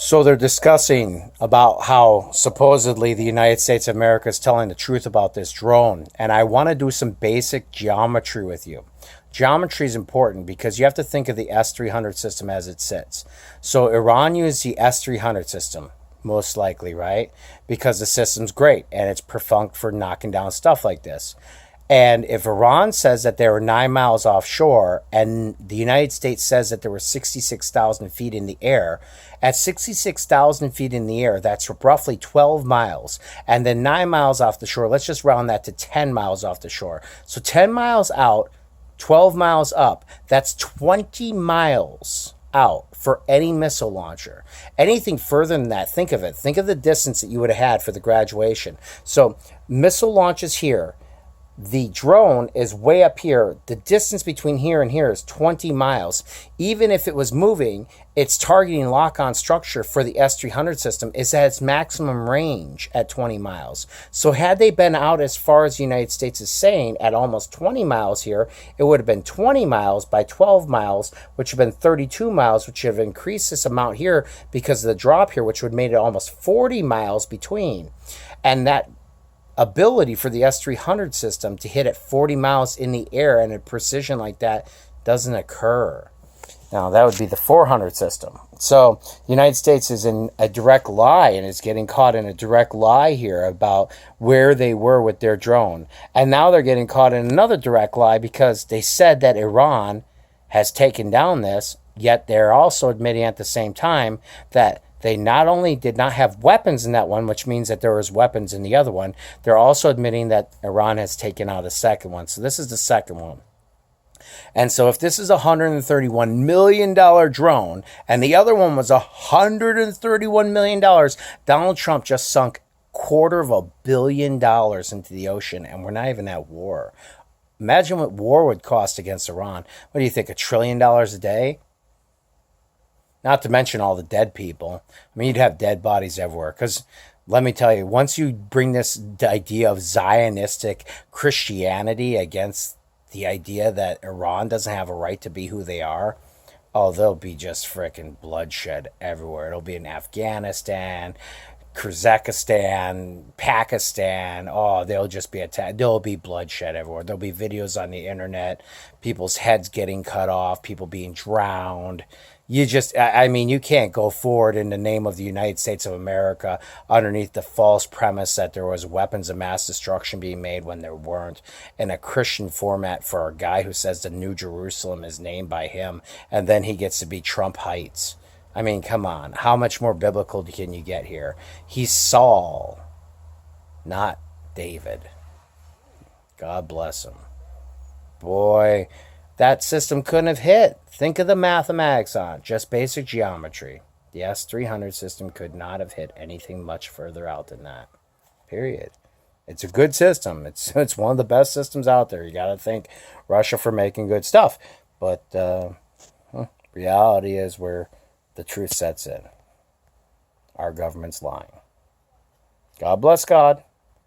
So they're discussing about how supposedly the United States of America is telling the truth about this drone. And I want to do some basic geometry with you. Geometry is important because you have to think of the S-300 system as it sits. So Iran used the S-300 system, most likely, right? Because the system's great and it's perfunct for knocking down stuff like this. And if Iran says that they were 9 miles offshore and the United States says that there were 66,000 feet in the air, at 66,000 feet in the air, that's roughly 12 miles. And then 9 miles off the shore, let's just round that to 10 miles off the shore. So 10 miles out, 12 miles up, that's 20 miles out for any missile launcher. Anything further than that, think of it. Think of the distance that you would have had for the graduation. So missile launches here. The drone is way up here. The distance between here and here is 20 miles. Even if it was moving, its targeting lock-on structure for the S-300 system is at its maximum range at 20 miles. So had they been out as far as the United States is saying at almost 20 miles here, it would have been 20 miles by 12 miles, which would have been 32 miles, which would have increased this amount here because of the drop here, which would have made it almost 40 miles between. And that ability for the S-300 system to hit at 40 miles in the air and a precision like that doesn't occur. Now, that would be the 400 system. So the United States is in a direct lie and is getting caught in a direct lie here about where they were with their drone. And now they're getting caught in another direct lie because they said that Iran has taken down this, yet they're also admitting at the same time that they not only did not have weapons in that one, which means that there was weapons in the other one, they're also admitting that Iran has taken out the second one. So this is the second one. And so if this is a $131 million drone and the other one was $131 million, Donald Trump just sunk $250 million into the ocean and we're not even at war. Imagine what war would cost against Iran. What do you think, $1 trillion a day? Not to mention all the dead people. I mean, you'd have dead bodies everywhere. Because let me tell you, once you bring this idea of Zionistic Christianity against the idea that Iran doesn't have a right to be who they are, oh, there'll be just freaking bloodshed everywhere. It'll be in Afghanistan, Kazakhstan, Pakistan. Oh, they'll just be attacked. There'll be bloodshed everywhere. There'll be videos on the internet, people's heads getting cut off, people being drowned. I mean, you can't go forward in the name of the United States of America underneath the false premise that there was weapons of mass destruction being made when there weren't, in a Christian format for a guy who says the New Jerusalem is named by him, and then he gets to be Trump Heights. I mean, come on. How much more biblical can you get here? He's Saul, not David. God bless him. Boy, that system couldn't have hit. Think of the mathematics on it, just basic geometry. The S-300 system could not have hit anything much further out than that. Period. It's a good system. It's one of the best systems out there. You got to thank Russia for making good stuff. But reality is where the truth sets in. Our government's lying. God bless God.